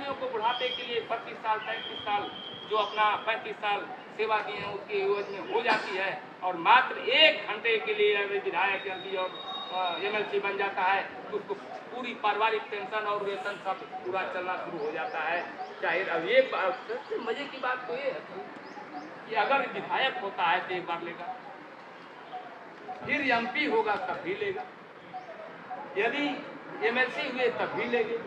अधिकारियों को बुढ़ापे के लिए 32 साल 33 साल जो अपना 35 साल सेवा दिए हैं उसकी एवज में हो जाती है, और मात्र 1 घंटे के लिए अगर विधायक एमपी और एमएलसी बन जाता है तो उसको पूरी पारिवारिक पेंशन और वेतन सब पूरा चलना शुरू हो जाता है। चाहे अब ये सबसे मजे की बात तो ये है कि अगर विधायक होता है तो एक बार लेगा, फिर एमपी होगा तब भी लेगा, यदि एमएलसी हुए तब भी लेंगे।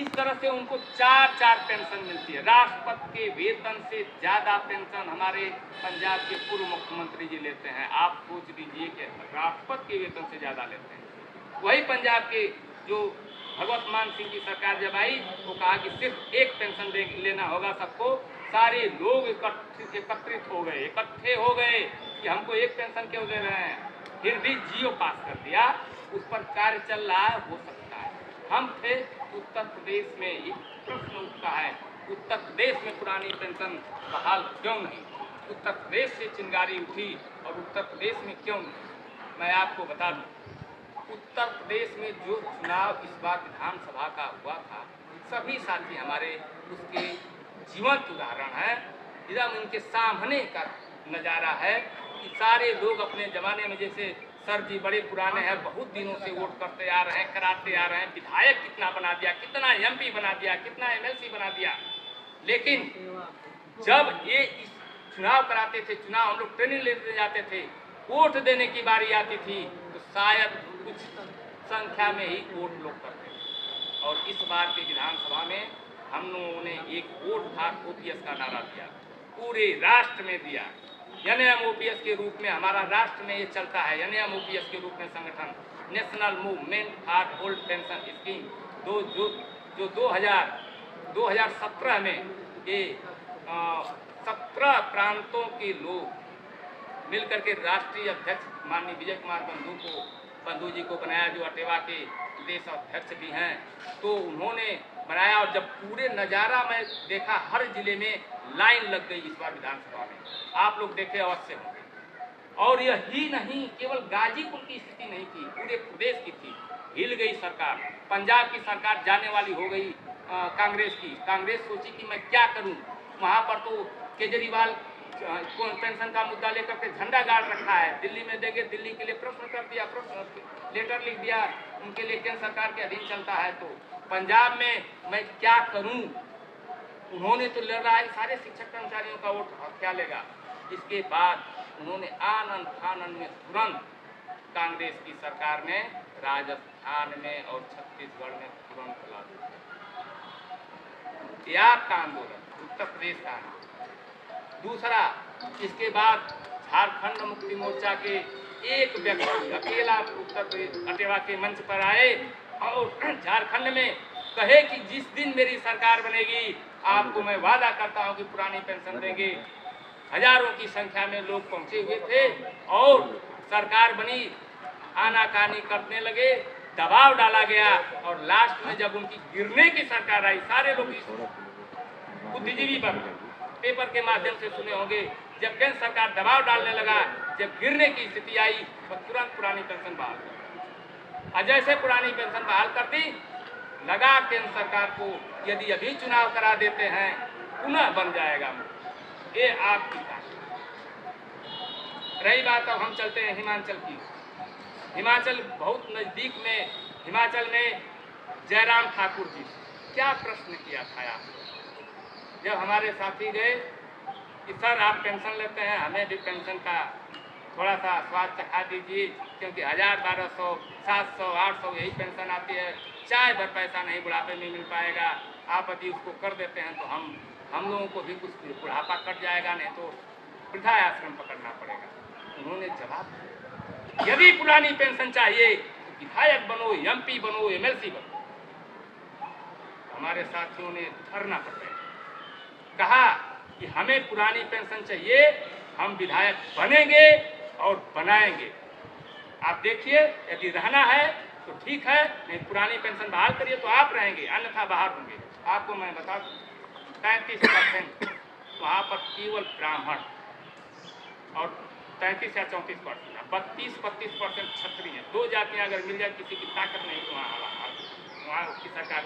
इस तरह से उनको 4 पेंशन मिलती है। राष्ट्रपति के वेतन से ज़्यादा पेंशन हमारे पंजाब के पूर्व मुख्यमंत्री जी लेते हैं। आप सोच लीजिए कि राष्ट्रपति के वेतन से ज़्यादा लेते हैं। वही पंजाब के जो भगवत मान सिंह की सरकार जब आई वो कहा कि सिर्फ 1 पेंशन लेना होगा सबको। सारे लोग एकत्रित हो गए, इकट्ठे हो गए कि हमको 1 पेंशन क्यों दे रहे हैं। फिर भी जियो पास कर दिया, उस पर कार्य चल रहा है, हो सकता है। हम थे उत्तर प्रदेश में, एक प्रश्न उठता है उत्तर प्रदेश में पुरानी पेंशन बहाल क्यों नहीं, उत्तर प्रदेश से चिंगारी उठी और उत्तर प्रदेश में क्यों नहीं। मैं आपको बता दूं, उत्तर प्रदेश में जो चुनाव इस बार विधानसभा का हुआ था, सभी साथी हमारे उसके जीवंत उदाहरण है। एकदम इनके सामने का नज़ारा है कि सारे लोग अपने ज़माने में, जैसे सर जी बड़े पुराने हैं, बहुत दिनों से वोट करते आ रहे हैं, कराते आ रहे हैं, विधायक कितना बना दिया, कितना एमपी बना दिया, कितना एमएलसी बना दिया। लेकिन जब ये इस चुनाव कराते थे, चुनाव हम लोग ट्रेनिंग लेते जाते थे, वोट देने की बारी आती थी तो शायद कुछ संख्या में ही वोट लोग करते थे। और इस बार के विधानसभा में हम लोगों ने एक वोट भाग ओपीएस का नारा दिया, पूरे राष्ट्र में दिया। एनएमओपीएस के रूप में हमारा राष्ट्र में ये चलता है। एनएमओपीएस के रूप में संगठन national movement for old pension scheme जो 2017 में ये 17 प्रांतों के लोग मिलकर के राष्ट्रीय अध्यक्ष माननीय विजय कुमार बंधु जी को बनाया, जो अटेवा के प्रदेश अध्यक्ष भी हैं, तो उन्होंने बनाया। और जब पूरे नज़ारा में देखा, हर जिले में लाइन लग गई इस बार विधानसभा में, आप लोग देखे अवश्य होंगे। और यही नहीं, केवल गाजीपुर की स्थिति नहीं थी, पूरे प्रदेश की थी। हिल गई सरकार, पंजाब की सरकार जाने वाली हो गई कांग्रेस की। कांग्रेस सोची कि मैं क्या करूं, वहां पर तो केजरीवाल पेंशन का मुद्दा लेकर के झंडा गाड़ रखा है, दिल्ली में देंगे, दिल्ली के लिए प्रश्न कर दिया, प्रश्न लेटर लिख दिया, उनके लिए केंद्र सरकार के अधीन चलता है। तो पंजाब में मैं क्या करूं, उन्होंने तो लड़ाई सारे शिक्षक कर्मचारियों का वोट क्या लेगा। इसके बाद उन्होंने आनंद फानंद में तुरंत कांग्रेस की सरकार ने राजस्थान में और छत्तीसगढ़ में तुरंत ला दिया। का आंदोलन उत्तर प्रदेश का। दूसरा, इसके बाद झारखंड मुक्ति मोर्चा के एक व्यक्ति अकेला उत्तर प्रदेश अटेवा के मंच पर आए और झारखंड में कहे कि जिस दिन मेरी सरकार बनेगी आपको मैं वादा करता हूं कि पुरानी पेंशन देंगे। हजारों की संख्या में लोग पहुंचे हुए थे और सरकार बनी, आनाकानी करने लगे, दबाव डाला गया और लास्ट में जब उनकी गिरने की सरकार आई, सारे लोग बुद्धिजीवी बन गए, पेपर के माध्यम से सुने होंगे, जब केंद्र सरकार दबाव डालने लगा, जब गिरने की स्थिति आई तो तुरंत पुरानी पेंशन बहाल कर। और जैसे पुरानी पेंशन बहाल कर दी, लगा केंद्र सरकार को यदि अभी चुनाव करा देते हैं पुनः बन जाएगा। ये आपकी बात रही। बात अब हम चलते हैं हिमाचल की। हिमाचल बहुत नज़दीक में, हिमाचल में जयराम ठाकुर जी क्या प्रश्न किया था आपने जब हमारे साथी गए कि सर आप पेंशन लेते हैं, हमें भी पेंशन का थोड़ा सा स्वाद चखा दीजिए, क्योंकि 1000, 1200, 700, 800 यही पेंशन आती है, चाय भर पैसा नहीं बुढ़ापे में मिल पाएगा। आप यदि उसको कर देते हैं तो हम लोगों को भी कुछ बुढ़ापा कट जाएगा, नहीं तो वृद्धा आश्रम पकड़ना पड़ेगा। उन्होंने जवाब दिया, यदि पुरानी पेंशन चाहिए तो विधायक बनो, एमपी बनो, एमएलसी बनो। हमारे साथियों ने धरना पकड़ा, कहा कि हमें पुरानी पेंशन चाहिए, हम विधायक बनेंगे और बनाएंगे। आप देखिए, यदि रहना है तो ठीक है, नहीं पुरानी पेंशन बहाल करिए तो आप रहेंगे, अन्यथा बाहर होंगे। आपको मैं बता दूं, 33% वहाँ पर केवल ब्राह्मण और 33 या 34%, 32-35% क्षत्रिय हैं। 2 जातियाँ अगर मिल जाए, किसी की ताकत नहीं तो वहाँ उसकी सरकार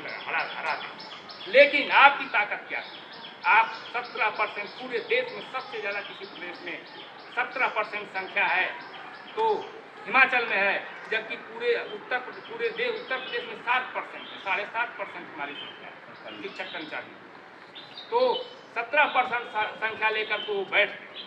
हरा दी। लेकिन आपकी ताकत क्या है? आप 17% पूरे देश में सबसे ज़्यादा किसी प्रदेश में 17% संख्या है तो हिमाचल में है, जबकि पूरे उत्तर प्रदेश में 7% है, 7.5% हमारी संख्या है शिक्षक कर्मचारी। तो 17% संख्या लेकर तो बैठ गए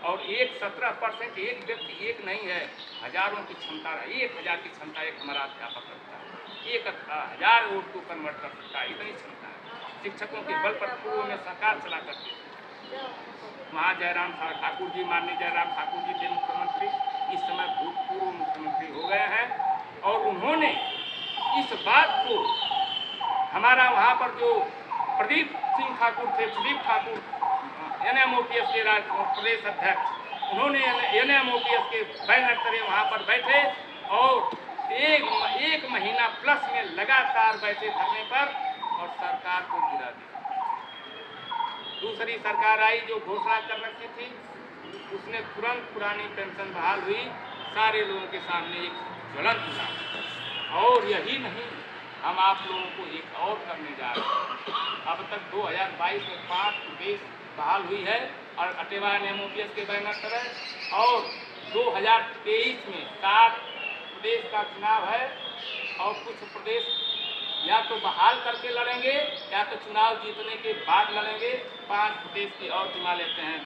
और 17% एक व्यक्ति एक नहीं है, हजारों की क्षमता है, 1000 की क्षमता एक हमारा अध्यापक रखता है, 1000 वोट को कन्वर्ट कर सकता है, इतनी क्षमता है। शिक्षकों के बल पर पूर्व में सरकार चला करती है। वहाँ जयराम ठाकुर जी, माननीय जयराम ठाकुर जी थे मुख्यमंत्री, इस समय भूतपूर्व मुख्यमंत्री हो गए हैं और उन्होंने इस बात को हमारा वहाँ पर जो प्रदीप सिंह ठाकुर थे, प्रदीप ठाकुर NMOPS के प्रदेश अध्यक्ष, उन्होंने NMOPS के बैनर तले वहाँ पर बैठे और एक महीना प्लस में लगातार बैठे धरने पर और सरकार को गिरा दिया। दूसरी सरकार आई जो घोषणा कर रखी थी, उसने तुरंत पुरानी पेंशन बहाल हुई, सारे लोगों के सामने एक ज्वलंत हुआ। और यही नहीं, हम आप लोगों को एक और करने जा रहे हैं। अब तक 2022 में 5 प्रदेश बहाल हुई है और अटेवा NMOPS के बैनर तरह, और 2023 में 7 प्रदेश का चुनाव है और कुछ प्रदेश या तो बहाल करके लड़ेंगे या तो चुनाव जीतने के बाद लड़ेंगे। 5 प्रदेश की और चुना लेते हैं।